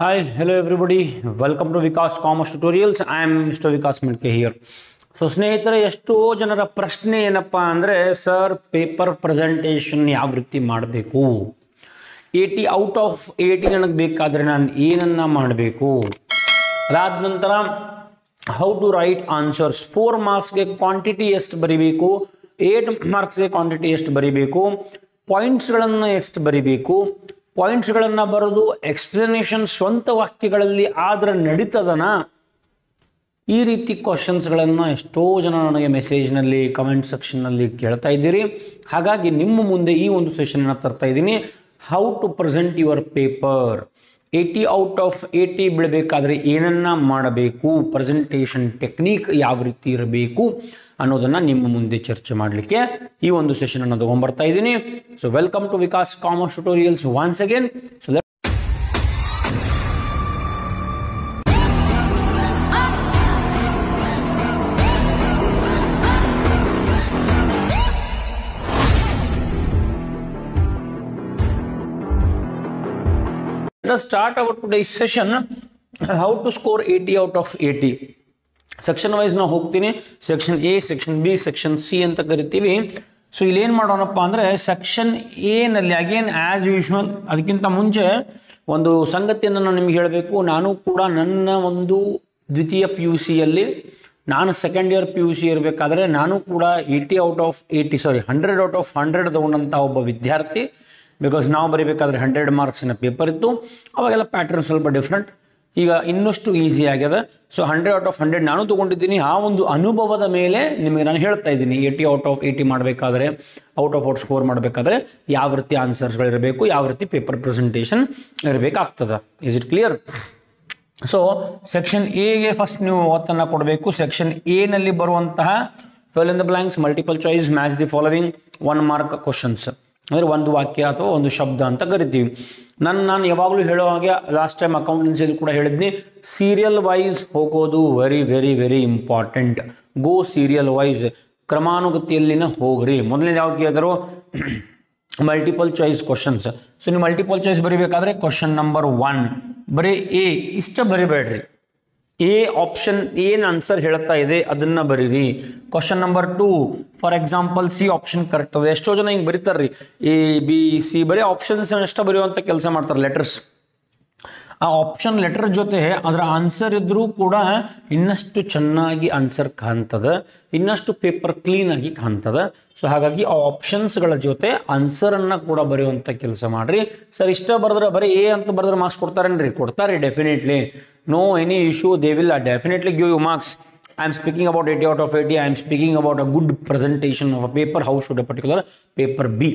Hi, hello everybody. Welcome to Vikas Commerce Tutorials. I am Mr. Vikas Midke here. So ಸ್ನೇಹಿತರೆ, ಎಷ್ಟೋ ಜನರ ಪ್ರಶ್ನೆ ಏನಪ್ಪ ಅಂದರೆ, ಸರ್ ಪೇಪರ್ ಪ್ರೆಸೆಂಟೇಷನ್ ಯಾವ ರೀತಿ ಮಾಡಬೇಕು, 80 ಔಟ್ ಆಫ್ 80 ನನಗೆ ಬೇಕಾದರೆ ನಾನು ಏನನ್ನು ಮಾಡಬೇಕು, ಅದಾದ ನಂತರ ಹೌ ಟು ರೈಟ್ ಆನ್ಸರ್ಸ್, 4 ಮಾರ್ಕ್ಸ್ಗೆ ಕ್ವಾಂಟಿಟಿ ಎಷ್ಟು ಬರೀಬೇಕು, 8 ಮಾರ್ಕ್ಸ್ಗೆ ಕ್ವಾಂಟಿಟಿ ಎಷ್ಟು ಬರೀಬೇಕು, ಪಾಯಿಂಟ್ಸ್ಗಳನ್ನು ಎಷ್ಟು ಬರೀಬೇಕು, ಪಾಯಿಂಟ್ಸ್ಗಳನ್ನು ಬರೆದು ಎಕ್ಸ್ಪ್ಲನೇಷನ್ ಸ್ವಂತ ವಾಕ್ಯಗಳಲ್ಲಿ ಆದ್ರೆ ನಡೀತದನ, ಈ ರೀತಿ ಕ್ವಶನ್ಸ್ಗಳನ್ನು ಎಷ್ಟೋ ಜನ ನನಗೆ ಮೆಸೇಜ್ನಲ್ಲಿ ಕಮೆಂಟ್ ಸೆಕ್ಷನ್ನಲ್ಲಿ ಕೇಳ್ತಾ ಇದ್ದೀರಿ. ಹಾಗಾಗಿ ನಿಮ್ಮ ಮುಂದೆ ಈ ಒಂದು ಸೆಷನ್ನ ತರ್ತಾ ಇದ್ದೀನಿ. How to present your paper, 80 out of 80 ಬಿಡಬೇಕಾದ್ರೆ ಏನನ್ನ ಮಾಡಬೇಕು, ಪ್ರೆಸೆಂಟೇಷನ್ ಟೆಕ್ನಿಕ್ ಯಾವ ರೀತಿ ಇರಬೇಕು ಅನ್ನೋದನ್ನು ನಿಮ್ಮ ಮುಂದೆ ಚರ್ಚೆ ಮಾಡಲಿಕ್ಕೆ ಈ ಒಂದು ಸೆಷನನ್ನು ತೊಗೊಂಡ್ಬರ್ತಾ ಇದ್ದೀನಿ. So welcome to Vikas commerce tutorials once again. So let us start our today's session. How to score 80 out of 80. Section wise ನಾವು ಹೋಗ್ತೀನಿ. Section A, section B, section C ಅಂತ ಕರಿತೀವಿ. ಸೊ ಇಲ್ಲಿ ಏನು ಮಾಡೋಣಪ್ಪ ಅಂದರೆ, ಸೆಕ್ಷನ್ ಎನಲ್ಲಿ ಅಗೇನ್ ಆ್ಯಸ್ ಯೂಶ್ವಲ್, ಅದಕ್ಕಿಂತ ಮುಂಚೆ ಒಂದು ಸಂಗತಿಯನ್ನು ನಾನು ನಿಮ್ಗೆ ಹೇಳಬೇಕು. ನಾನು ಕೂಡ ನನ್ನ ಒಂದು ದ್ವಿತೀಯ PUCಯಲ್ಲಿ ನಾನು ಸೆಕೆಂಡ್ ಇಯರ್ PUC ಇರಬೇಕಾದ್ರೆ ನಾನು ಕೂಡ 100 ಔಟ್ ಆಫ್ 100 ತಗೊಂಡಂಥ ಒಬ್ಬ ವಿದ್ಯಾರ್ಥಿ. ಬಿಕಾಸ್ ನಾವು ಬರೀಬೇಕಾದ್ರೆ 100 ಮಾರ್ಕ್ಸಿನ ಪೇಪರ್ ಇತ್ತು. ಅವಾಗೆಲ್ಲ ಪ್ಯಾಟರ್ನ್ ಸ್ವಲ್ಪ ಡಿಫ್ರೆಂಟ್, ಈಗ ಇನ್ನಷ್ಟು ಈಸಿ ಆಗ್ಯದ. ಸೊ 100 ಔಟ್ ಆಫ್ 100 ನಾನು ತೊಗೊಂಡಿದ್ದೀನಿ. ಆ ಒಂದು ಅನುಭವದ ಮೇಲೆ ನಿಮಗೆ ನಾನು ಹೇಳ್ತಾ ಇದ್ದೀನಿ, 80 ಔಟ್ ಆಫ್ 80 ಮಾಡಬೇಕಾದ್ರೆ, ಔಟ್ ಆಫ್ ಔಟ್ ಸ್ಕೋರ್ ಮಾಡಬೇಕಾದ್ರೆ ಯಾವ ರೀತಿ ಆನ್ಸರ್ಸ್ಗಳಿರಬೇಕು, ಯಾವ ರೀತಿ ಪೇಪರ್ ಪ್ರೆಸೆಂಟೇಷನ್ ಇರಬೇಕಾಗ್ತದೆ. Is it clear? So section ಎಗೆ ಫಸ್ಟ್ ನೀವು ಒತ್ತನ್ನು ಕೊಡಬೇಕು. ಸೆಕ್ಷನ್ ಎನಲ್ಲಿ ಬರುವಂತಹ fill in the blanks, multiple choice, match the following, 1 mark questions, ಅಂದರೆ ಒಂದು ವಾಕ್ಯ ಅಥವಾ ಒಂದು ಶಬ್ದ ಅಂತ ಕರಿತೀವಿ. ನಾನು ಯಾವಾಗಲೂ ಹೇಳೋ ಹಾಗೆ ಲಾಸ್ಟ್ ಟೈಮ್ ಅಕೌಂಟೆನ್ಸಿಯಲ್ಲಿ ಕೂಡ ಹೇಳಿದ್ನಿ, ಸೀರಿಯಲ್ ವೈಸ್ ಹೋಗೋದು ವೆರಿ ವೆರಿ ವೆರಿ ಇಂಪಾರ್ಟೆಂಟ್. ಗೋ ಸೀರಿಯಲ್ ವೈಸ್, ಕ್ರಮಾನುಗತಿಯಲ್ಲಿನ ಹೋಗ್ರಿ. ಮೊದಲನೇದು ಯಾವ್ದು ಕೇಳಿದ್ರು, ಮಲ್ಟಿಪಲ್ ಚಾಯ್ಸ್ ಕ್ವಶನ್ಸ್. ಸೊ ನೀವು ಮಲ್ಟಿಪಲ್ ಚಾಯ್ಸ್ ಬರೀಬೇಕಾದ್ರೆ ಕ್ವಶನ್ ನಂಬರ್ 1 ಬರೀ ಎ ಇಷ್ಟ ಬರಿಬೇಡ್ರಿ. ಎ ಆಪ್ಷನ್ ಏನು ಆನ್ಸರ್ ಹೇಳ್ತಾ ಇದೆ ಅದನ್ನು ಬರೀರಿ. Question number 2 for example C option correct ಅದ. ಎಷ್ಟೋ ಜನ ಹಿಂಗೆ ಬರೀತಾರೆ ರೀ, A, B, C ಬರೀ ಆಪ್ಷನ್ಸ್ ಅಷ್ಟ ಬರೆಯುವಂಥ ಕೆಲಸ ಮಾಡ್ತಾರೆ, ಲೆಟರ್ಸ್. ಆ ಆಪ್ಷನ್ ಲೆಟರ್ ಜೊತೆ ಅದರ ಆನ್ಸರ್ ಇದ್ದರೂ ಕೂಡ ಇನ್ನಷ್ಟು ಚೆನ್ನಾಗಿ ಆನ್ಸರ್ ಕಾಣ್ತದೆ, ಇನ್ನಷ್ಟು ಪೇಪರ್ ಕ್ಲೀನಾಗಿ ಕಾಣ್ತದೆ. ಸೊ ಹಾಗಾಗಿ ಆ ಆಪ್ಷನ್ಸ್ಗಳ ಜೊತೆ ಆನ್ಸರನ್ನು ಕೂಡ ಬರೆಯುವಂಥ ಕೆಲಸ ಮಾಡಿರಿ. ಸರ್ ಇಷ್ಟ ಬರೆದ್ರೆ ಬರೀ ಎ ಅಂತ ಬರೆದ್ರೆ ಮಾರ್ಕ್ಸ್ ಕೊಡ್ತಾರೇನ್ರಿ? ಕೊಡ್ತಾರೆ, definitely. No any issue, they will definitely give you marks. I am speaking about 80 out of 80. I am speaking about a good presentation of a paper. How should a particular paper be?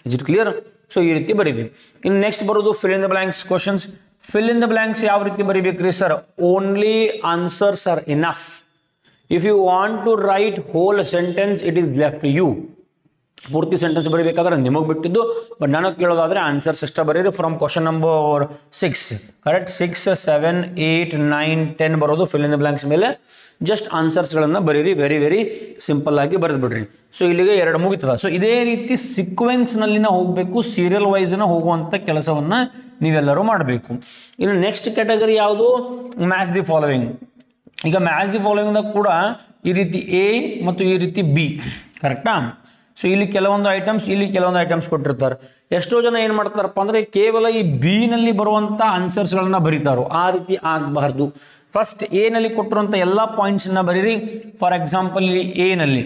Is it clear? So ಈ ರೀತಿ ಬರೀವಿ. ಇನ್ನು next ಬರೋದು fill in the blanks questions. Fill in the blanks ಯಾವ ರೀತಿ ಬರೀಬೇಕ್ರಿ sir? Only answers are enough. If you want to write whole sentence, it is left to you. ಪೂರ್ತಿ sentence ಬರೀಬೇಕಾದ್ರೆ ನಿಮಗೆ ಬಿಟ್ಟಿದ್ದು. ಬಟ್ ನನಗೆ ಕೇಳೋದಾದರೆ ಆನ್ಸರ್ಸ್ ಎಷ್ಟ ಬರೀರಿ ಫ್ರಮ್ ಕ್ವಶನ್ ನಂಬರ್ 6, ಕರೆಕ್ಟ್? 6, 7, 8, 9, 10 ಬರೋದು ಫಿಲ್ ಇನ್ ದ ಬ್ಲಾಂಕ್ಸ್ ಮೇಲೆ. ಜಸ್ಟ್ ಆನ್ಸರ್ಸ್ಗಳನ್ನು ಬರೀರಿ, ವೆರಿ ವೆರಿ ಸಿಂಪಲ್ ಆಗಿ ಬರೆದು ಬಿಡ್ರಿ. ಸೊ ಇಲ್ಲಿಗೆ 2 ಮುಗಿತದ. ಸೊ ಇದೇ ರೀತಿ ಸೀಕ್ವೆನ್ಸ್ನಲ್ಲಿನ ಹೋಗಬೇಕು, ಸೀರಿಯಲ್ ವೈಸ್ನ ಹೋಗುವಂಥ ಕೆಲಸವನ್ನು ನೀವೆಲ್ಲರೂ ಮಾಡಬೇಕು. ಇನ್ನು ನೆಕ್ಸ್ಟ್ ಕ್ಯಾಟಗರಿ ಯಾವುದು? Match the following. ಈಗ ಮ್ಯಾಚ್ ದಿ ಫಾಲೋವಿಂಗ್ದಾಗ ಕೂಡ ಈ ರೀತಿ ಎ ಮತ್ತು ಈ ರೀತಿ ಬಿ, ಕರೆಕ್ಟಾ? ಸೊ ಇಲ್ಲಿ ಕೆಲವೊಂದು ಐಟಮ್ಸ್, ಇಲ್ಲಿ ಕೆಲವೊಂದು ಐಟಮ್ಸ್ ಕೊಟ್ಟಿರ್ತಾರೆ. ಎಷ್ಟೋ ಜನ ಏನು ಮಾಡ್ತಾರಪ್ಪ ಅಂದರೆ, ಕೇವಲ ಈ ಬಿ ನಲ್ಲಿ ಬರುವಂಥ ಆನ್ಸರ್ಸ್ಗಳನ್ನ ಬರೀತಾರೋ. ಆ ರೀತಿ ಆಗಬಾರ್ದು. ಫಸ್ಟ್ ಎನಲ್ಲಿ ಕೊಟ್ಟಿರುವಂಥ ಎಲ್ಲ ಪಾಯಿಂಟ್ಸನ್ನ ಬರೀರಿ. ಫಾರ್ ಎಕ್ಸಾಂಪಲ್ ಇಲ್ಲಿ ಎನಲ್ಲಿ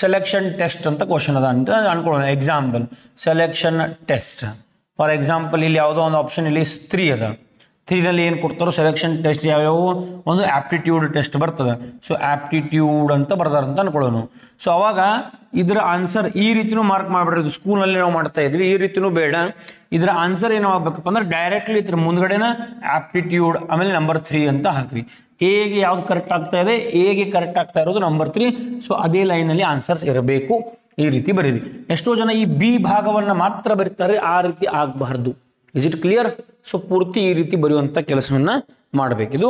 ಸೆಲೆಕ್ಷನ್ ಟೆಸ್ಟ್ ಅಂತ ಕ್ವಶನ್ ಅದ ಅಂತ ಅನ್ಕೊಳ್ಳೋಣ. Example selection test. For example ಇಲ್ಲಿ ಯಾವುದೋ ಒಂದು ಆಪ್ಷನ್ ಇಲ್ಲಿ 3 ಅದ. 3ನಲ್ಲಿ ಏನು ಕೊಡ್ತಾರೋ ಸೆಲೆಕ್ಷನ್ ಟೆಸ್ಟ್ ಯಾವ್ಯಾವು? ಒಂದು ಆಪ್ಟಿಟ್ಯೂಡ್ ಟೆಸ್ಟ್ ಬರ್ತದೆ. ಸೊ ಆಪ್ಟಿಟ್ಯೂಡ್ ಅಂತ ಬರ್ತಾರಂತ ಅನ್ಕೊಳ್ಳೋಣ. ಸೊ ಅವಾಗ ಇದರ ಆನ್ಸರ್ ಈ ರೀತಿನೂ ಮಾರ್ಕ್ ಮಾಡಿಬಿಡ್ರಿ. ಸ್ಕೂಲ್ನಲ್ಲಿ ನಾವು ಮಾಡ್ತಾ ಇದ್ವಿ, ಈ ರೀತಿನೂ ಬೇಡ. ಇದರ ಆನ್ಸರ್ ಏನು ಆಗ್ಬೇಕಪ್ಪ ಅಂದ್ರೆ, ಡೈರೆಕ್ಟ್ಲಿ ಇದ್ರ ಮುಂದ್ಗಡೆನ ಆಪ್ಟಿಟ್ಯೂಡ್ ಆಮೇಲೆ ನಂಬರ್ 3 ಅಂತ ಹಾಕ್ರಿ. ಎಗೆ ಯಾವ್ದು ಕರೆಕ್ಟ್ ಆಗ್ತಾ ಇದೆ, ಎಗೆ ಕರೆಕ್ಟ್ ಆಗ್ತಾ ಇರೋದು ನಂಬರ್ 3. ಸೊ ಅದೇ ಲೈನಲ್ಲಿ ಆನ್ಸರ್ಸ್ ಇರಬೇಕು. ಈ ರೀತಿ ಬರೀರಿ. ಎಷ್ಟೋ ಜನ ಈ ಬಿ ಭಾಗವನ್ನು ಮಾತ್ರ ಬರೀತಾರೆ, ಆ ರೀತಿ ಆಗಬಾರ್ದು. Is it clear? ಸೊ ಪೂರ್ತಿ ಈ ರೀತಿ ಬರೆಯುವಂಥ ಕೆಲಸವನ್ನು ಮಾಡಬೇಕು. ಇದು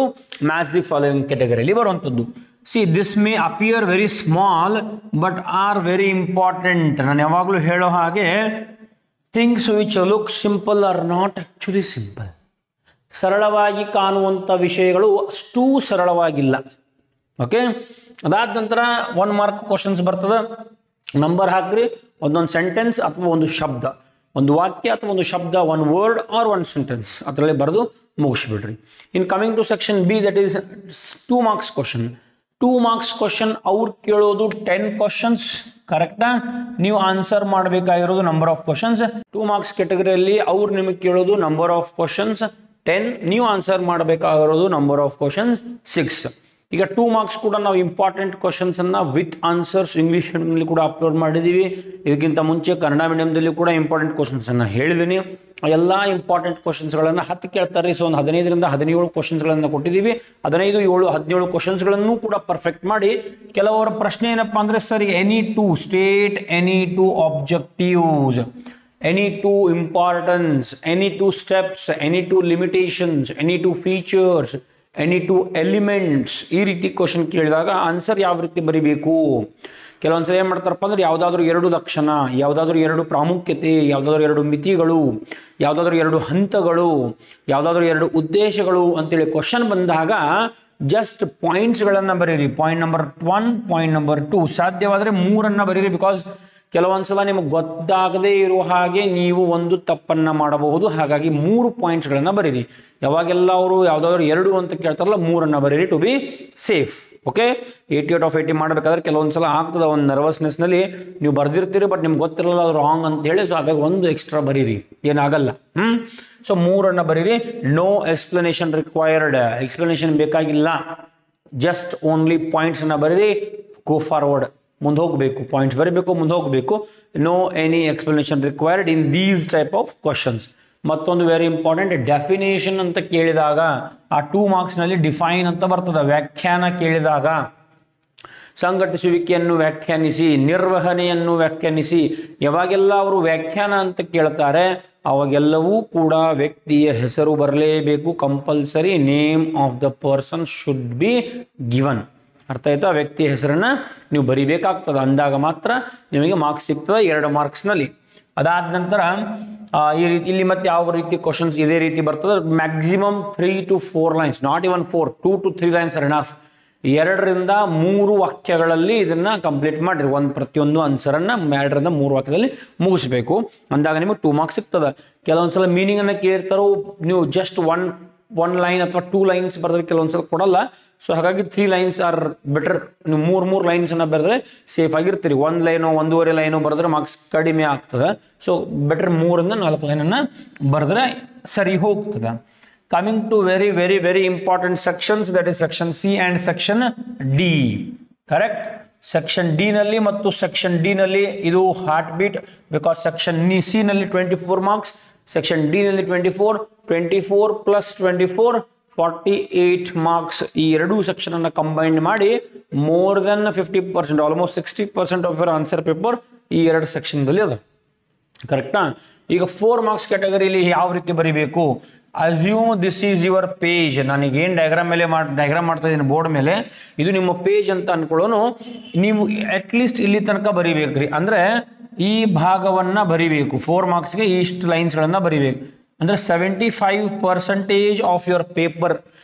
ಮ್ಯಾಚ್ ದಿ ಫಾಲೋವಿಂಗ್ ಕ್ಯಾಟಗರಿಯಲ್ಲಿ ಬರುವಂಥದ್ದು. See this may appear very small but are very important. ನಾನು ಯಾವಾಗಲೂ ಹೇಳೋ ಹಾಗೆ things which look simple are not actually simple. ಸರಳವಾಗಿ ಕಾಣುವಂಥ ವಿಷಯಗಳು ಅಷ್ಟೂ ಸರಳವಾಗಿಲ್ಲ. ಓಕೆ, ಅದಾದ ನಂತರ 1 ಮಾರ್ಕ್ ಕ್ವಶನ್ಸ್ ಬರ್ತದೆ. ನಂಬರ್ ಹಾಕ್ರಿ, ಒಂದೊಂದು ಸೆಂಟೆನ್ಸ್ ಅಥವಾ ಒಂದು ಶಬ್ದ, ಒಂದು ವಾಕ್ಯ ಅಥವಾ ಒಂದು ಶಬ್ದ, 1 ವರ್ಡ್ ಆರ್ 1 ಸೆಂಟೆನ್ಸ್ ಅದರಲ್ಲಿ ಬರೆದು ಮುಗಿಸ್ಬಿಡ್ರಿ. In coming to section B, that is 2 marks question. 2 marks question ಅವ್ರು ಕೇಳೋದು 10 ಕ್ವಶನ್ಸ್, ಕರೆಕ್ಟಾ? ನೀವು ಆನ್ಸರ್ ಮಾಡಬೇಕಾಗಿರೋದು ನಂಬರ್ ಆಫ್ ಕ್ವಶನ್ಸ್. 2 ಮಾರ್ಕ್ಸ್ ಕ್ಯಾಟಗರಿಯಲ್ಲಿ ಅವ್ರು ನಿಮಗೆ ಕೇಳೋದು ನಂಬರ್ ಆಫ್ ಕ್ವಶನ್ಸ್ 10, ನೀವು ಆನ್ಸರ್ ಮಾಡಬೇಕಾಗಿರೋದು ನಂಬರ್ ಆಫ್ ಕ್ವಶನ್ಸ್ 6. ಈಗ 2 ಮಾರ್ಕ್ಸ್ ಕೂಡ ನಾವು ಇಂಪಾರ್ಟೆಂಟ್ ಕ್ವಶನ್ಸ್ ಅನ್ನ ವಿತ್ ಆನ್ಸರ್ಸ್ ಇಂಗ್ಲಿಷ್ ಮೀಡಿಯಂನಲ್ಲಿ ಕೂಡ ಅಪ್ಲೋಡ್ ಮಾಡಿದ್ದೀವಿ. ಇದಕ್ಕಿಂತ ಮುಂಚೆ ಕನ್ನಡ ಮೀಡಿಯಂದಲ್ಲಿ ಕೂಡ ಇಂಪಾರ್ಟೆಂಟ್ ಕ್ವಶನ್ಸ್ ಅನ್ನ ಹೇಳಿದ್ದೀನಿ. ಎಲ್ಲ ಇಂಪಾರ್ಟೆಂಟ್ ಕ್ವಶನ್ಸ್ಗಳನ್ನು 10 ಕೇಳ್ತಾರೆ. ಸೊ ಒಂದು 15ರಿಂದ 17 ಕ್ವಶನ್ಸ್ಗಳನ್ನು ಕೊಟ್ಟಿದ್ದೀವಿ. 15, 7, 17 ಕ್ವಶನ್ಸ್ಗಳನ್ನು ಕೂಡ ಪರ್ಫೆಕ್ಟ್ ಮಾಡಿ. ಕೆಲವರ ಪ್ರಶ್ನೆ ಏನಪ್ಪಾ ಅಂದ್ರೆ, sir any two state any two objectives, any two importance, any two steps, any two limitations, any two features, any two elements, ಈ ರೀತಿ ಕ್ವಶನ್ ಕೇಳಿದಾಗ ಆನ್ಸರ್ ಯಾವ ರೀತಿ ಬರಿಬೇಕು? ಕೆಲವೊಂದ್ಸಲ ಏನು ಮಾಡ್ತಾರಪ್ಪ ಅಂದ್ರೆ, ಯಾವುದಾದ್ರೂ 2 ಲಕ್ಷಣ, ಯಾವುದಾದ್ರೂ 2 ಪ್ರಾಮುಖ್ಯತೆ, ಯಾವುದಾದ್ರೂ 2 ಮಿತಿಗಳು, ಯಾವುದಾದ್ರೂ 2 ಹಂತಗಳು, ಯಾವುದಾದ್ರೂ 2 ಉದ್ದೇಶಗಳು ಅಂತೇಳಿ ಕ್ವಶನ್ ಬಂದಾಗ ಜಸ್ಟ್ ಪಾಯಿಂಟ್ಸ್ಗಳನ್ನು ಬರೀರಿ. ಪಾಯಿಂಟ್ ನಂಬರ್ 1, ಪಾಯಿಂಟ್ ನಂಬರ್ 2, ಸಾಧ್ಯವಾದರೆ 3 ಬರೀರಿ. ಬಿಕಾಸ್ ಕೆಲವೊಂದ್ಸಲ ನಿಮಗೆ ಗೊತ್ತಾಗದೇ ಇರುವ ಹಾಗೆ ನೀವು ಒಂದು ತಪ್ಪನ್ನು ಮಾಡಬಹುದು. ಹಾಗಾಗಿ 3 ಪಾಯಿಂಟ್ಸ್ಗಳನ್ನು ಬರೀರಿ. ಯಾವಾಗೆಲ್ಲ ಅವರು ಯಾವುದಾದ್ರು 2 ಅಂತ ಕೇಳ್ತಾರಲ್ಲ, 3 ಬರೀರಿ to be safe. Okay, 80 out of 80 ಮಾಡಬೇಕಾದ್ರೆ ಕೆಲವೊಂದ್ಸಲ ಆಗ್ತದೆ, ಒಂದು ನರ್ವಸ್ನೆಸ್ನಲ್ಲಿ ನೀವು ಬರ್ದಿರ್ತೀರಿ, ಬಟ್ ನಿಮ್ಗೆ ಗೊತ್ತಿರಲ್ಲ ಅದು ರಾಂಗ್ ಅಂತ ಹೇಳಿ. ಸೊ ಹಾಗಾಗಿ 1 ಎಕ್ಸ್ಟ್ರಾ ಬರೀರಿ, ಏನಾಗಲ್ಲ. ಸೊ 3 ಬರೀರಿ. ನೋ ಎಕ್ಸ್ಪ್ಲನೇಷನ್ ರಿಕ್ವೈರ್ಡ್, ಎಕ್ಸ್ಪ್ಲನೇಷನ್ ಬೇಕಾಗಿಲ್ಲ, ಜಸ್ಟ್ ಓನ್ಲಿ ಪಾಯಿಂಟ್ಸನ್ನು ಬರೀರಿ. ಗೋ ಫಾರ್ವರ್ಡ್, ಮುಂದೆ ಹೋಗಬೇಕು, ಪಾಯಿಂಟ್ಸ್ ಬರೀಬೇಕು, ಮುಂದೆ ಹೋಗಬೇಕು. No any explanation required in these type of questions. ಮತ್ತೊಂದು ವೆರಿ ಇಂಪಾರ್ಟೆಂಟ್, ಡೆಫಿನೇಷನ್ ಅಂತ ಕೇಳಿದಾಗ ಆ 2 ಮಾರ್ಕ್ಸ್ನಲ್ಲಿ ಡಿಫೈನ್ ಅಂತ ಬರ್ತದೆ. ವ್ಯಾಖ್ಯಾನ ಕೇಳಿದಾಗ ಸಂಘಟಿಸುವಿಕೆಯನ್ನು ವ್ಯಾಖ್ಯಾನಿಸಿ, ನಿರ್ವಹಣೆಯನ್ನು ವ್ಯಾಖ್ಯಾನಿಸಿ. ಯಾವಾಗೆಲ್ಲ ಅವರು ವ್ಯಾಖ್ಯಾನ ಅಂತ ಕೇಳ್ತಾರೆ ಅವಾಗೆಲ್ಲವೂ ಕೂಡ ವ್ಯಕ್ತಿಯ ಹೆಸರು ಬರಲೇಬೇಕು. Compulsory name of the person should be given. ಅರ್ಥ ಆಯ್ತಾ? ವ್ಯಕ್ತಿಯ ಹೆಸರನ್ನು ನೀವು ಬರಿಬೇಕಾಗ್ತದೆ, ಅಂದಾಗ ಮಾತ್ರ ನಿಮಗೆ ಮಾರ್ಕ್ಸ್ ಸಿಗ್ತದೆ 2 ಮಾರ್ಕ್ಸ್ನಲ್ಲಿ. ಅದಾದ ನಂತರ ಈ ರೀತಿ ಇಲ್ಲಿ ಮತ್ತೆ ಯಾವ ರೀತಿ ಕ್ವಶನ್ಸ್ ಇದೇ ರೀತಿ ಬರ್ತದೆ. Maximum 3 to 4 lines, not even 4, 2 to 3 lines are enough. 2 ರಿಂದ 3 ವಾಕ್ಯಗಳಲ್ಲಿ ಇದನ್ನು ಕಂಪ್ಲೀಟ್ ಮಾಡಿರಿ. ಪ್ರತಿಯೊಂದು ಆನ್ಸರನ್ನು 2 ರಿಂದ 3 ವಾಕ್ಯದಲ್ಲಿ ಮುಗಿಸ್ಬೇಕು. ಅಂದಾಗ ನಿಮಗೆ 2 ಮಾರ್ಕ್ಸ್ ಸಿಗ್ತದೆ. ಕೆಲವೊಂದ್ಸಲ ಮೀನಿಂಗನ್ನು ಕೇಳಿರ್ತಾರೋ, ನೀವು ಜಸ್ಟ್ ಒನ್ ಲೈನ್ ಅಥವಾ 2 ಲೈನ್ಸ್ ಬರೆದ್ರೆ ಕೆಲವೊಂದ್ಸಲ ಕೊಡಲ್ಲ. ಸೊ ಹಾಗಾಗಿ 3 ಲೈನ್ಸ್ ಆರ್ ಬೆಟರ್. ನೀವು 3 ಲೈನ್ಸನ್ನು ಬರೆದ್ರೆ ಸೇಫ್ ಆಗಿರ್ತೀರಿ. 1 ಲೈನೋ 1.5 ಲೈನೋ ಬರೆದ್ರೆ ಮಾರ್ಕ್ಸ್ ಕಡಿಮೆ ಆಗ್ತದೆ. ಸೊ ಬೆಟರ್ 3 ರಿಂದ 4 ಲೈನನ್ನು ಬರೆದ್ರೆ ಸರಿ ಹೋಗ್ತದೆ. Coming to very very very important sections, that is section C and section d. Correct? Section d ನಲ್ಲಿ ಮತ್ತು ಸೆಕ್ಷನ್ ಡಿ ನಲ್ಲಿ ಇದು heartbeat. Because section c ನಲ್ಲಿ 24 ಮಾರ್ಕ್ಸ್, ಸೆಕ್ಷನ್ ಡಿ ನಲ್ಲಿ 24 ಪ್ಲಸ್ 24 48 ಮಾರ್ಕ್ಸ್. ಈ 2 ಸೆಕ್ಷನ್ ಅನ್ನು ಕಂಬೈನ್ ಮಾಡಿ more than 50%, almost 60% of your answer paper ಈ 2 ಸೆಕ್ಷನ್ದಲ್ಲಿ ಅದ. ಕರೆಕ್ಟಾ? ಈಗ 4 ಮಾರ್ಕ್ಸ್ ಕ್ಯಾಟಗರಿಲಿ ಯಾವ ರೀತಿ ಬರೀಬೇಕು? Assume this is your page. ನನಗೇನು ಡಯಾಗ್ರಾಮ್ ಮಾಡ್ತಾ ಇದ್ದೀನಿ ಬೋರ್ಡ್ ಮೇಲೆ, ಇದು ನಿಮ್ಮ ಪೇಜ್ ಅಂತ ಅನ್ಕೊಳ್ಳೋನು. ನೀವು ಅಟ್ಲೀಸ್ಟ್ ಇಲ್ಲಿ ತನಕ ಬರೀಬೇಕ್ರಿ. ಅಂದರೆ ಈ ಭಾಗವನ್ನು ಬರಿಬೇಕು. 4 ಮಾರ್ಕ್ಸ್ಗೆ ಇಷ್ಟು ಲೈನ್ಸ್ಗಳನ್ನು ಬರಿಬೇಕು. ಅಂದರೆ 75% ಆಫ್ ಯುವರ್ ಪೇಪರ್,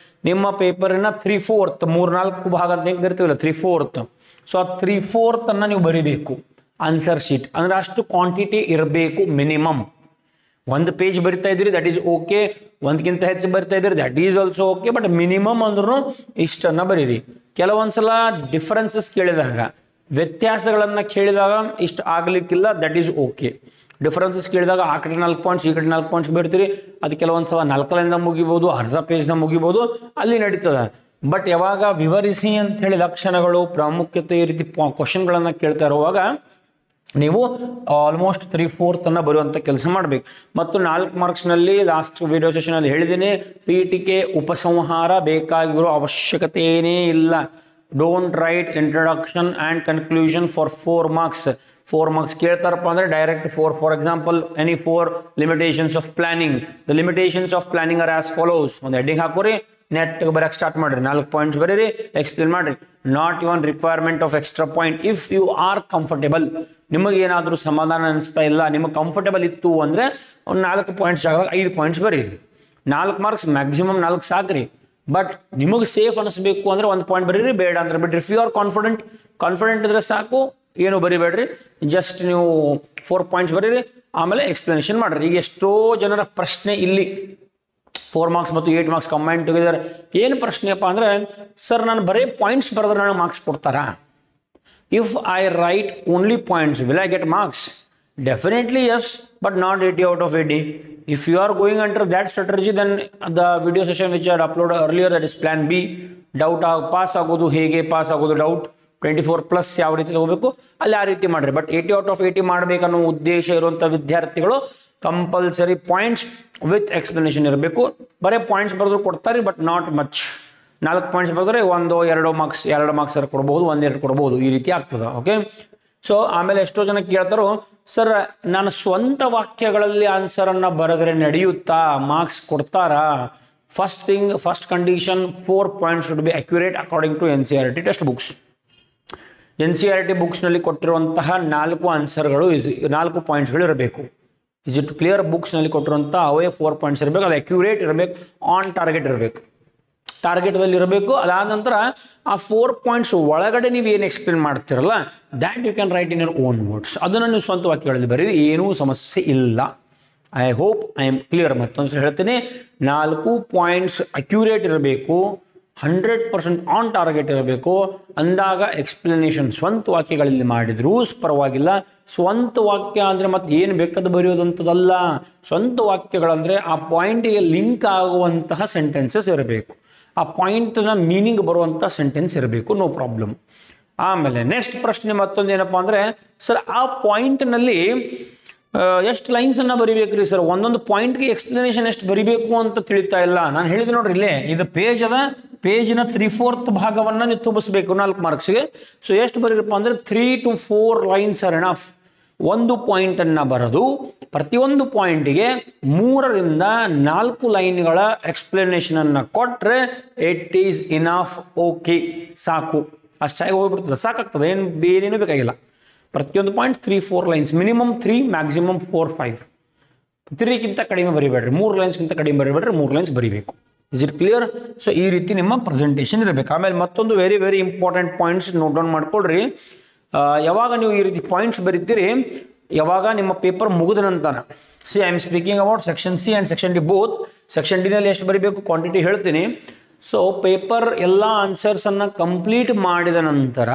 ನಿಮ್ಮ ಪೇಪರಿನ 3/4, 3/4 ಭಾಗ ಅಂತ ಹೆಂಗೆ ಕರಿತೀವಲ್ಲ, 3/4. ಸೊ ಆ 3/4 ನೀವು ಬರಿಬೇಕು ಆನ್ಸರ್ ಶೀಟ್. ಅಂದರೆ ಅಷ್ಟು ಕ್ವಾಂಟಿಟಿ ಇರಬೇಕು ಮಿನಿಮಮ್. 1 ಪೇಜ್ ಬರಿತಾ ಇದ್ರಿ, ದಟ್ ಈಸ್ ಓಕೆ. 1ಕ್ಕಿಂತ ಹೆಚ್ಚು ಬರಿತಾ ಇದ್ರಿ, that is also okay. But minimum ಅಂದ್ರೂ ಇಷ್ಟನ್ನು ಬರೀರಿ. ಕೆಲವೊಂದ್ಸಲ ಡಿಫರೆನ್ಸಸ್ ಕೇಳಿದಾಗ, ವ್ಯತ್ಯಾಸಗಳನ್ನು ಕೇಳಿದಾಗ ಇಷ್ಟು ಆಗಲಿಕ್ಕಿಲ್ಲ, ದಟ್ ಈಸ್ ಓಕೆ. ಡಿಫರೆನ್ಸಸ್ ಕೇಳಿದಾಗ ಆ ಕಡೆ 4 ಪಾಯಿಂಟ್ಸ್, ಈ ಕಡೆ 4 ಪಾಯಿಂಟ್ಸ್ ಬರ್ತೀರಿ. ಅದು ಕೆಲವೊಂದ್ಸಲ 4 ಲೈನ್ದ ಮುಗಿಬೋದು, ಅರ್ಧ ಪೇಜ್ನ ಮುಗಿಬೋದು, ಅಲ್ಲಿ ನಡೀತದೆ. ಬಟ್ ಯಾವಾಗ ವಿವರಿಸಿ ಅಂತ ಹೇಳಿ ಲಕ್ಷಣಗಳು, ಪ್ರಾಮುಖ್ಯತೆ, ಈ ರೀತಿ ಕ್ವಶನ್ಗಳನ್ನು ಕೇಳ್ತಾ ಇರುವಾಗ ನೀವು ಆಲ್ಮೋಸ್ಟ್ 3/4 ಬರುವಂಥ ಕೆಲಸ ಮಾಡಬೇಕು. ಮತ್ತು 4 ಮಾರ್ಕ್ಸ್ನಲ್ಲಿ ಲಾಸ್ಟ್ ವಿಡಿಯೋ ಸೆಷನಲ್ಲಿ ಹೇಳಿದ್ದೀನಿ, ಪೀಠಿಕೆ ಉಪಸಂಹಾರ ಬೇಕಾಗಿರೋ ಅವಶ್ಯಕತೆ ಏನೇ ಇಲ್ಲ. Don't write introduction and conclusion for 4 marks. 4 marks ಕೇಳ್ತಾರಪ್ಪ ಅಂದರೆ direct for example any 4 limitations of planning. The limitations of planning are as follows. ಒಂದು ಹೆಡ್ಡಿಂಗ್ ಹಾಕೋರಿ, ನೆಟ್ ಬರಕ್ಕೆ ಸ್ಟಾರ್ಟ್ ಮಾಡಿರಿ, 4 ಪಾಯಿಂಟ್ಸ್ ಬರೀರಿ, ಎಕ್ಸ್ಪ್ಲೇನ್ ಮಾಡಿರಿ. Not even requirement of extra point if you are comfortable. ನಿಮಗೆ ಏನಾದರೂ ಸಮಾಧಾನ ಅನಿಸ್ತಾ ಇಲ್ಲ, ನಿಮಗೆ ಕಂಫರ್ಟೇಬಲ್ ಇತ್ತು ಅಂದರೆ ಒಂದು 4 ಪಾಯಿಂಟ್ಸ್ ಜಾಗದಾಗ 5 ಪಾಯಿಂಟ್ಸ್ ಬರೀರಿ. 4 ಮಾರ್ಕ್ಸ್ ಮ್ಯಾಕ್ಸಿಮಮ್ 4 ಸಾಕ್ರಿ. ಬಟ್ ನಿಮಗೆ ಸೇಫ್ ಅನಿಸ್ಬೇಕು ಅಂದರೆ 1 ಪಾಯಿಂಟ್ ಬರೀರಿ, ಬೇಡ ಅಂದ್ರೆ ಬಿಡ್ರಿ. ಇಫ್ ಯು ಆರ್ ಕಾನ್ಫಿಡೆಂಟ್ ಇದ್ರೆ ಸಾಕು, ಏನು ಬರಿಬೇಡ್ರಿ. ಜಸ್ಟ್ ನೀವು 4 ಪಾಯಿಂಟ್ಸ್ ಬರೀರಿ, ಆಮೇಲೆ ಎಕ್ಸ್ಪ್ಲನೇಷನ್ ಮಾಡ್ರಿ. ಈಗ ಎಷ್ಟೋ ಜನರ ಪ್ರಶ್ನೆ ಇಲ್ಲಿ 4 ಮಾರ್ಕ್ಸ್ ಮತ್ತು 8 ಮಾರ್ಕ್ಸ್ ಕಂಬೈನ್ ಟುಗೆದರ್. ಏನು ಪ್ರಶ್ನೆಯಪ್ಪ ಅಂದರೆ, ಸರ್ ನಾನು ಬರೀ ಪಾಯಿಂಟ್ಸ್ ಬರೆದ್ರೆ ನನಗೆ ಮಾರ್ಕ್ಸ್ ಕೊಡ್ತಾರಾ? If I right only points will I get marks? Definitely yes, but not 80 out of 80. If you are going under that strategy, then the video session which I had uploaded earlier, that is plan B, doubt pass ಆಗೋದು ಹೇಗೆ, pass ಆಗೋದು doubt 24+ ಯಾವ ರೀತಿ ತಗೋಬೇಕು ಅಲ್ಲಿ ಆ ರೀತಿ ಮಾಡ್ರಿ. ಬಟ್ 80 out of 80 ಮಾಡಬೇಕನ್ನೋ ಉದ್ದೇಶ ಇರುವಂಥ ವಿದ್ಯಾರ್ಥಿಗಳು ಕಂಪಲ್ಸರಿ ಪಾಯಿಂಟ್ಸ್ ವಿತ್ ಎಕ್ಸ್ಪ್ಲನೇಷನ್ ಇರಬೇಕು. ಬರೀ ಪಾಯಿಂಟ್ಸ್ ಬರೆದ್ರು ಕೊಡ್ತಾರೆ, ಬಟ್ ನಾಟ್ ಮಚ್. 4 ಪಾಯಿಂಟ್ಸ್ ಬರೆದ್ರೆ 1-2 ಮಾರ್ಕ್ಸ್, 2 ಮಾರ್ಕ್ಸ್ ಕೊಡ್ಬೋದು, 1-2 ಕೊಡ್ಬೋದು, ಈ ರೀತಿ ಆಗ್ತದೆ. ಓಕೆ. ಸೊ ಆಮೇಲೆ ಎಷ್ಟೋ ಜನ ಕೇಳ್ತಾರೋ, ಸರ್ ನಾನು ಸ್ವಂತ ವಾಕ್ಯಗಳಲ್ಲಿ ಆನ್ಸರನ್ನು ಬರೆದ್ರೆ ನಡೆಯುತ್ತಾ, ಮಾರ್ಕ್ಸ್ ಕೊಡ್ತಾರಾ? First condition 4 points should be accurate according to NCERT textbooks. NCERT ಬುಕ್ಸ್ನಲ್ಲಿ ಕೊಟ್ಟಿರುವಂತಹ 4 ಆನ್ಸರ್ಗಳು 4 ಪಾಯಿಂಟ್ಸ್ಗಳು ಇರಬೇಕು. Is it clear? ಬುಕ್ಸ್ನಲ್ಲಿ ಕೊಟ್ಟಿರುವಂಥ ಅವೇ 4 ಪಾಯಿಂಟ್ಸ್ ಇರಬೇಕು, ಅದು ಅಕ್ಯುರೇಟ್ ಇರಬೇಕು, ಆನ್ ಟಾರ್ಗೆಟ್ ಇರಬೇಕು, ಟಾರ್ಗೆಟ್ದಲ್ಲಿ ಇರಬೇಕು. ಅದಾದ ನಂತರ ಆ 4 ಪಾಯಿಂಟ್ಸ್ ಒಳಗಡೆ ನೀವು ಏನು ಎಕ್ಸ್ಪ್ಲೇನ್ ಮಾಡ್ತಿರಲ್ಲ, that you can write in your own words. ಅದನ್ನು ನೀವು ಸ್ವಂತ ವಾಕ್ಯಗಳಲ್ಲಿ ಬರೀರಿ, ಏನೂ ಸಮಸ್ಯೆ ಇಲ್ಲ. I hope I am clear. ಮತ್ತೊಂದು ಹೇಳ್ತೀನಿ, 4 ಪಾಯಿಂಟ್ಸ್ ಅಕ್ಯುರೇಟ್ ಇರಬೇಕು, 100% ಆನ್ ಟಾರ್ಗೆಟ್ ಇರಬೇಕು. ಅಂದಾಗ ಎಕ್ಸ್ಪ್ಲನೇಷನ್ ಸ್ವಂತ ವಾಕ್ಯಗಳಲ್ಲಿ ಮಾಡಿದ್ರೂ ಪರವಾಗಿಲ್ಲ. ಸ್ವಂತ ವಾಕ್ಯ ಅಂದರೆ ಮತ್ತೆ ಏನು ಬೇಕಾದ ಬರೆಯೋದಂಥದ್ದಲ್ಲ. ಸ್ವಂತ ವಾಕ್ಯಗಳಂದರೆ ಆ ಪಾಯಿಂಟಿಗೆ ಲಿಂಕ್ ಆಗುವಂತಹ ಸೆಂಟೆನ್ಸಸ್ ಇರಬೇಕು, ಆ ಪಾಯಿಂಟ್ನ ಮೀನಿಂಗ್ ಬರುವಂಥ ಸೆಂಟೆನ್ಸ್ ಇರಬೇಕು, ನೋ ಪ್ರಾಬ್ಲಮ್. ಆಮೇಲೆ ನೆಕ್ಸ್ಟ್ ಪ್ರಶ್ನೆ ಮತ್ತೊಂದು ಏನಪ್ಪ ಅಂದರೆ, ಸರ್ ಆ ಪಾಯಿಂಟ್ನಲ್ಲಿ ಎಷ್ಟು ಲೈನ್ಸನ್ನು ಬರಿಬೇಕ್ರಿ ಸರ್? ಒಂದೊಂದು ಪಾಯಿಂಟ್ಗೆ ಎಕ್ಸ್ಪ್ಲನೇಷನ್ ಎಷ್ಟು ಬರಿಬೇಕು ಅಂತ ತಿಳಿತಾ ಇಲ್ಲ. ನಾನು ಹೇಳಿದೆ ನೋಡ್ರಿ, ಇಲ್ಲೇ ಇದು ಪೇಜ್ ಅದ, ಪೇಜಿನ 3/4 ಭಾಗವನ್ನು ನೀವು ತುಂಬಿಸ್ಬೇಕು 4 ಮಾರ್ಕ್ಸ್ಗೆ. ಸೊ ಎಷ್ಟು ಬರೀರಪ್ಪ ಅಂದರೆ 3 to 4 ಲೈನ್ಸ್ ಆರ್ ಎನಫ್. ಒಂದು ಪಾಯಿಂಟನ್ನು ಬರೆದು ಪ್ರತಿಯೊಂದು ಪಾಯಿಂಟಿಗೆ 3ರಿಂದ 4 ಲೈನ್ಗಳ ಎಕ್ಸ್ಪ್ಲನೇಷನನ್ನು ಕೊಟ್ಟರೆ ಇಟ್ ಈಸ್ ಇನಫ್. ಓಕೆ, ಸಾಕು, ಅಷ್ಟಾಗಿ ಹೋಗ್ಬಿಡ್ತದೆ, ಸಾಕಾಗ್ತದೆ, ಏನೇನು ಬೇಕಾಗಿಲ್ಲ. ಪ್ರತಿಯೊಂದು ಪಾಯಿಂಟ್ 3-4 ಲೈನ್ಸ್, ಮಿನಿಮಮ್ 3, ಮ್ಯಾಕ್ಸಿಮಮ್ 4-5. 3ಗಿಂತ ಕಡಿಮೆ ಬರಿಬೇಡ್ರಿ, 3 ಲೈನ್ಸ್ಗಿಂತ ಕಡಿಮೆ ಬರಿಬೇಡ್ರಿ, 3 ಲೈನ್ಸ್ ಬರಿಬೇಕು. Is it clear? ಸೊ ಈ ರೀತಿ ನಿಮ್ಮ ಪ್ರೆಸೆಂಟೇಷನ್ ಇರಬೇಕು. ಆಮೇಲೆ ಮತ್ತೊಂದು very important points note down ಮಾಡ್ಕೊಳ್ರಿ. ಯಾವಾಗ ನೀವು ಈ ರೀತಿ ಪಾಯಿಂಟ್ಸ್ ಬರೀತೀರಿ, ಯಾವಾಗ ನಿಮ್ಮ ಪೇಪರ್ ಮುಗಿದ ನಂತರ, see I am speaking about section C and section D both. Section ಡಿನಲ್ಲಿ ಎಷ್ಟು ಬರೀಬೇಕು ಕ್ವಾಂಟಿಟಿ ಹೇಳ್ತೀನಿ. ಸೊ ಪೇಪರ್ ಎಲ್ಲ ಆನ್ಸರ್ಸನ್ನು ಕಂಪ್ಲೀಟ್ ಮಾಡಿದ ನಂತರ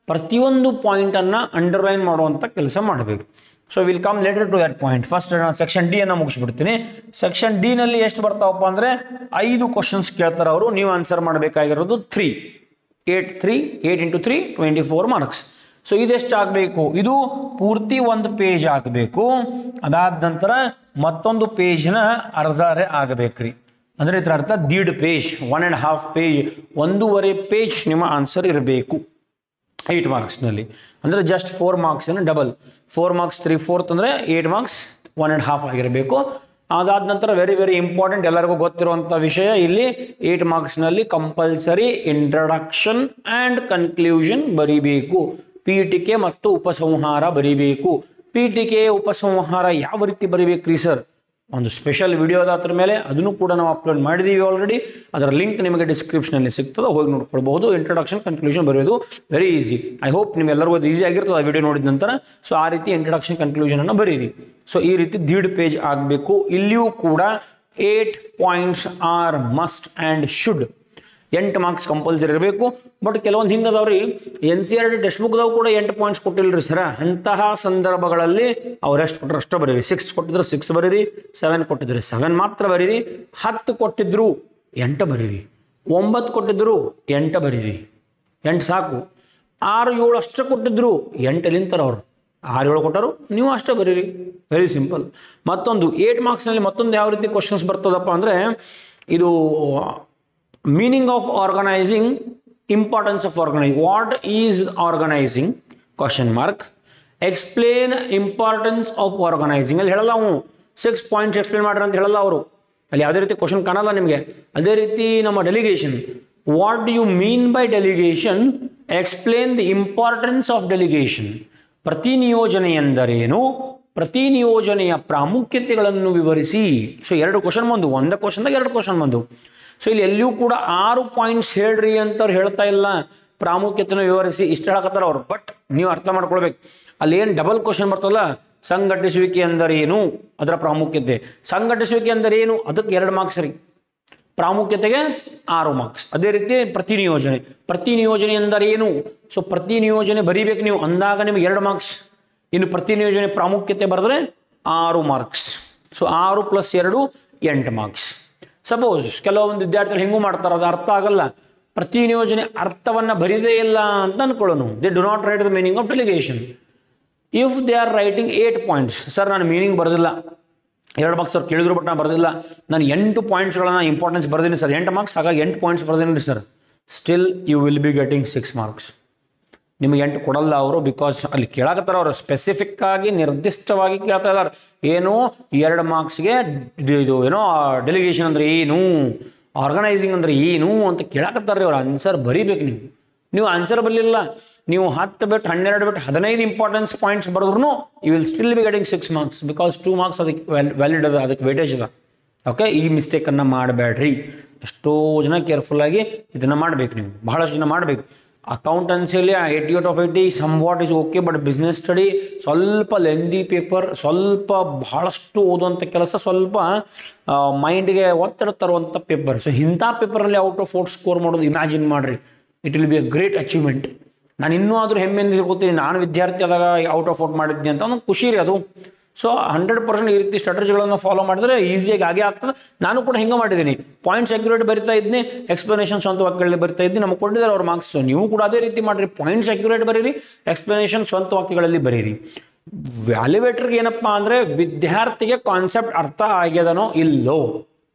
ಪ್ರತಿಯೊಂದು ಪಾಯಿಂಟನ್ನು ಅಂಡರ್ಲೈನ್ ಮಾಡುವಂಥ ಕೆಲಸ ಮಾಡಬೇಕು. So will come later to that point. First ನಾನು ಸೆಕ್ಷನ್ ಡಿ ಅನ್ನು ಮುಗಿಸ್ಬಿಡ್ತೀನಿ. ಸೆಕ್ಷನ್ ಡಿ ನಲ್ಲಿ ಎಷ್ಟು ಬರ್ತಾವಪ್ಪ ಅಂದರೆ 5 ಕ್ವಶನ್ಸ್ ಕೇಳ್ತಾರೆ ಅವರು. ನೀವು ಆನ್ಸರ್ ಮಾಡಬೇಕಾಗಿರೋದು 3, 8 into 3 24 ಮಾರ್ಕ್ಸ್. ಸೊ ಇದೆಷ್ಟು ಆಗಬೇಕು? ಇದು ಪೂರ್ತಿ ಒಂದು ಪೇಜ್ ಆಗಬೇಕು. ಅದಾದ ನಂತರ ಮತ್ತೊಂದು ಪೇಜ್ನ ಅರ್ಧರೆ ಆಗಬೇಕ್ರಿ. ಅಂದರೆ ಇದರ ಅರ್ಥ 1.5 ಪೇಜ್, 1.5 ಪೇಜ್, 1.5 ಪೇಜ್ ನಿಮ್ಮ ಆನ್ಸರ್ ಇರಬೇಕು 8 ಮಾರ್ಕ್ಸ್ನಲ್ಲಿ. ಅಂದರೆ ಜಸ್ಟ್ 4 ಮಾರ್ಕ್ಸ್ ಡಬಲ್, 4 ಮಾರ್ಕ್ಸ್ 3/4 ಅಂದರೆ 8 ಮಾರ್ಕ್ಸ್ 1.5 ಆಗಿರಬೇಕು. ಅದಾದ ನಂತರ ವೆರಿ ಇಂಪಾರ್ಟೆಂಟ್, ಎಲ್ಲರಿಗೂ ಗೊತ್ತಿರುವಂಥ ವಿಷಯ, ಇಲ್ಲಿ 8 ಮಾರ್ಕ್ಸ್ನಲ್ಲಿ ಕಂಪಲ್ಸರಿ ಇಂಟ್ರಡಕ್ಷನ್ ಆ್ಯಂಡ್ ಕನ್ಕ್ಲೂಷನ್ ಬರೀಬೇಕು. ಪೀಠಿಕೆ ಮತ್ತು ಉಪಸಂಹಾರ ಬರೀಬೇಕು. ಪೀಠಿಕೆ ಉಪಸಂಹಾರ ಯಾವ ರೀತಿ ಬರೀಬೇಕ್ರಿ ಸರ್? ಒಂದು ಸ್ಪೆಷಲ್ ವಿಡಿಯೋ ಅದ ಅದ್ರ ಮೇಲೆ, ಅದನ್ನು ಕೂಡ ನಾವು ಅಪ್ಲೋಡ್ ಮಾಡಿದ್ದೀವಿ ಆಲ್ರೆಡಿ. ಅದರ ಲಿಂಕ್ ನಿಮಗೆ ಡಿಸ್ಕ್ರಿಪ್ಷನಲ್ಲಿ ಸಿಗ್ತದೆ, ಹೋಗಿ ನೋಡ್ಕೊಳ್ಬಹುದು. ಇಂಟ್ರಡಕ್ಷನ್ ಕನ್ಕ್ಲೂಷನ್ ಬರೆಯೋದು ವೆರಿ ಈಸಿ. ಐ ಹೋಪ್ ನಿಮ್ಮೆಲ್ಲರಿಗೂ ಅದು ಈಸಿ ಆಗಿರ್ತದೆ ಆ ವಿಡಿಯೋ ನೋಡಿದ ನಂತರ. ಸೊ ಆ ರೀತಿ ಇಂಟ್ರಡಕ್ಷನ್ ಕನ್ಕ್ಲೂಷನನ್ನು ಬರೀರಿ. ಸೊ ಈ ರೀತಿ 1.5 ಪೇಜ್ ಆಗಬೇಕು. ಇಲ್ಲಿಯೂ ಕೂಡ 8 points are must and should. 8 marks compulsory ಇರಬೇಕು. ಬಟ್ ಕೆಲವೊಂದು ಹಿಂಗದವ್ರಿ, NCERT ಟೆಕ್ಸ್ಟ್ ಬುಕ್ದಾಗ ಕೂಡ 8 ಪಾಯಿಂಟ್ಸ್ ಕೊಟ್ಟಿಲ್ಲರಿ ಸರ. ಅಂತಹ ಸಂದರ್ಭಗಳಲ್ಲಿ ಅವ್ರು ಎಷ್ಟು ಕೊಟ್ಟರು ಅಷ್ಟೇ ಬರೀರಿ. 6 ಕೊಟ್ಟಿದ್ರು 6 ಬರೀರಿ, 7 ಕೊಟ್ಟಿದ್ರು 7 ಮಾತ್ರ ಬರೀರಿ, 10 ಕೊಟ್ಟಿದ್ರು 8 ಬರೀರಿ, 9 ಕೊಟ್ಟಿದ್ರು 8 ಬರೀರಿ, 8 ಸಾಕು. 6, 7 ಅಷ್ಟೇ ಕೊಟ್ಟಿದ್ರು 8 ನಿಂತಾರೆ ಅವರು. 6, 7 ಕೊಟ್ಟರು, ನೀವು ಅಷ್ಟೇ ಬರೀರಿ. Very simple. ಮತ್ತೊಂದು 8 ಮಾರ್ಕ್ಸ್ನಲ್ಲಿ ಮತ್ತೊಂದು ಯಾವ ರೀತಿ ಕ್ವಶನ್ಸ್ ಬರ್ತದಪ್ಪ ಅಂದರೆ, ಇದು meaning of organizing, importance of organizing. What is organizing? Question mark. Explain importance of organizing. ಅಲ್ಲಿ ಹೇಳಲ್ಲ, 6 ಪಾಯಿಂಟ್ಸ್ ಎಕ್ಸ್ಪ್ಲೇನ್ ಮಾಡ್ರಿ ಅಂತ ಹೇಳಲ್ಲ ಅವರು. ಅಲ್ಲಿ ಯಾವುದೇ ರೀತಿ ಕ್ವಶನ್ ಕಾಣಲ್ಲ ನಿಮಗೆ. ಅದೇ ರೀತಿ ನಮ್ಮ delegation, what do you mean by delegation, explain the importance of delegation. ಪ್ರತಿನಿಯೋಜನೆ ಎಂದರೇನು, ಪ್ರತಿನಿಯೋಜನೆಯ ಪ್ರಾಮುಖ್ಯತೆಗಳನ್ನು ವಿವರಿಸಿ. ಸೊ 2 ಕ್ವಶನ್ ಬಂದು, ಒಂದೇ ಕ್ವಶನ್ದಾಗ 2 ಕ್ವಶನ್ ಬಂದು. ಸೊ ಇಲ್ಲಿ ಎಲ್ಲಿಯೂ ಕೂಡ 6 ಪಾಯಿಂಟ್ಸ್ ಹೇಳ್ರಿ ಅಂತವ್ರು ಹೇಳ್ತಾ ಇಲ್ಲ, ಪ್ರಾಮುಖ್ಯತೆಯನ್ನು ವಿವರಿಸಿ ಇಷ್ಟು ಹೇಳಕತ್ತಾರ ಅವ್ರು. ಬಟ್ ನೀವು ಅರ್ಥ ಮಾಡ್ಕೊಳ್ಬೇಕು, ಅಲ್ಲಿ ಏನು ಡಬಲ್ ಕ್ವಶನ್ ಬರ್ತಲ್ಲ, ಸಂಘಟಿಸುವಿಕೆ ಎಂದರೇನು ಅದರ ಪ್ರಾಮುಖ್ಯತೆ, ಸಂಘಟಿಸುವಿಕೆ ಎಂದರೇನು ಅದಕ್ಕೆ 2 ಮಾರ್ಕ್ಸ್ ರೀ, ಪ್ರಾಮುಖ್ಯತೆಗೆ 6 ಮಾರ್ಕ್ಸ್. ಅದೇ ರೀತಿ ಪ್ರತಿನಿಯೋಜನೆ, ಪ್ರತಿನಿಯೋಜನೆ ಎಂದರೇನು, ಸೊ ಪ್ರತಿನಿಯೋಜನೆ ಬರೀಬೇಕು ನೀವು ಅಂದಾಗ ನಿಮಗೆ 2 ಮಾರ್ಕ್ಸ್. ಇನ್ನು ಪ್ರತಿನಿಯೋಜನೆ ಪ್ರಾಮುಖ್ಯತೆ ಬರೆದ್ರೆ 6 ಮಾರ್ಕ್ಸ್. So 6 + 2 8 marks. ಸಪೋಸ್ ಕೆಲವೊಂದು ವಿದ್ಯಾರ್ಥಿಗಳು ಹಿಂಗೂ ಮಾಡ್ತಾರೆ, ಅದು ಅರ್ಥ ಆಗಲ್ಲ, ಪ್ರತಿನಿಯೋಜನೆ ಅರ್ಥವನ್ನು ಬರೀದೇ ಇಲ್ಲ ಅಂತ ಅನ್ಕೊಳ್ಳೋನು. They do not write the meaning of delegation. If they are writing 8 points, sir ನಾನು ಮೀನಿಂಗ್ ಬರೆದಿಲ್ಲ, 2 ಮಾರ್ಕ್ಸ್ ಅವ್ರು ಕೇಳಿದ್ರು ಬಟ್ ನಾನು ಬರೆದಿಲ್ಲ, ನಾನು 8 ಪಾಯಿಂಟ್ಸ್ಗಳನ್ನ ಇಂಪಾರ್ಟೆನ್ಸ್ ಬರ್ದೀನಿ ಸರ್, 8 ಮಾರ್ಕ್ಸ್ ಹಾಗಾಗಿ 8 ಪಾಯಿಂಟ್ಸ್ ಬರ್ದೀನಿ sir, still you will be getting 6 marks. ನಿಮಗೆ 8 ಕೊಡಲ್ಲ ಅವರು, ಬಿಕಾಸ್ ಅಲ್ಲಿ ಕೇಳಾಕತ್ತಾರ ಅವರು, ಸ್ಪೆಸಿಫಿಕ್ ಆಗಿ ನಿರ್ದಿಷ್ಟವಾಗಿ ಕೇಳ್ತಾ ಇದ್ದಾರೆ. ಏನು 2 ಮಾರ್ಕ್ಸ್ಗೆ ಇದು ಏನೋ ಡೆಲಿಗೇಷನ್ ಅಂದರೆ ಏನು, ಆರ್ಗನೈಸಿಂಗ್ ಅಂದರೆ ಏನು ಅಂತ ಕೇಳಾಕತ್ತಾರ್ರಿ ಅವ್ರು. ಆನ್ಸರ್ ಬರೀಬೇಕು ನೀವು ಆನ್ಸರ್ ಬರಲಿಲ್ಲ, ನೀವು 10 ಬಿಟ್ಟು 12 ಬಿಟ್ಟು 15 ಇಂಪಾರ್ಟೆನ್ಸ್ ಪಾಯಿಂಟ್ಸ್ ಬರೆದ್ರು you will still be getting 6 marks, because 2 marks ಅದಕ್ಕೆ ವ್ಯಾಲಿಡ್ ಅದ, ಅದಕ್ಕೆ ವೇಟೇಜ್ ಅದ. ಓಕೆ, ಈ ಮಿಸ್ಟೇಕನ್ನು ಮಾಡಬೇಡ್ರಿ. ಎಷ್ಟೋ ಜನ ಕೇರ್ಫುಲ್ಲಾಗಿ ಇದನ್ನು ಮಾಡಬೇಕು, ನೀವು ಬಹಳಷ್ಟು ಜನ ಮಾಡಬೇಕು. ಅಕೌಂಟೆನ್ಸಿಯಲ್ಲಿ 88/80 somewhat is okay, but business study ಸ್ವಲ್ಪ ಲೆಂದಿ ಪೇಪರ್, ಸ್ವಲ್ಪ ಬಹಳಷ್ಟು ಓದುವಂಥ ಕೆಲಸ, ಸ್ವಲ್ಪ ಮೈಂಡ್ಗೆ ಒತ್ತಡ ತರುವಂಥ ಪೇಪರ್. ಸೊ ಇಂಥ ಪೇಪರಲ್ಲಿ ಔಟ್ ಆಫ್ 4 ಸ್ಕೋರ್ ಮಾಡೋದು ಇಮ್ಯಾಜಿನ್ ಮಾಡಿರಿ, it will be a great achievement. ನಾನು ಇನ್ನೂ ಆದರೂ ಹೆಮ್ಮೆಯಿಂದ ಹೇಳ್ಕೊತೀನಿ, ನಾನು ವಿದ್ಯಾರ್ಥಿ ಆದಾಗ ಔಟ್ ಆಫ್ ಔಟ್ ಮಾಡಿದ್ದೆ ಅಂತ ಒಂದು ಖುಷಿ ರೀ ಅದು. ಸೊ 100% ಈ ರೀತಿ ಸ್ಟ್ರಾಟಜಿಗಳನ್ನು ಫಾಲೋ ಮಾಡಿದ್ರೆ ಈಸಿಯಾಗಿ ಆಗೇ ಆಗ್ತದೆ. ನಾನು ಕೂಡ ಹಿಂಗೆ ಮಾಡಿದ್ದೀನಿ, ಪಾಯಿಂಟ್ಸ್ ಅಕ್ಯುರೇಟ್ ಬರಿತಾ ಇದ್ದೀನಿ, ಎಕ್ಸ್ಪ್ಲನೇಷನ್ ಸ್ವಂತ ವಾಕ್ಯಗಳಲ್ಲಿ ಬರಿತಾ ಇದ್ದೀನಿ, ನಮಗೆ ಕೊಟ್ಟಿದ್ದಾರೆ ಅವ್ರ ಮಾರ್ಕ್ಸ್. ನೀವು ಕೂಡ ಅದೇ ರೀತಿ ಮಾಡಿರಿ, ಪಾಯಿಂಟ್ಸ್ ಅಕ್ಯುರೇಟ್ ಬರೀರಿ, ಎಕ್ಸ್ಪ್ಲನೇಷನ್ ಸ್ವಂತ ವಾಕ್ಯಗಳಲ್ಲಿ ಬರೀರಿ. ವ್ಯಾಲ್ಯುವೇಟರ್ಗೆ ಏನಪ್ಪ ಅಂದರೆ ವಿದ್ಯಾರ್ಥಿಗೆ ಕಾನ್ಸೆಪ್ಟ್ ಅರ್ಥ ಆಗ್ಯದನೋ ಇಲ್ಲೋ,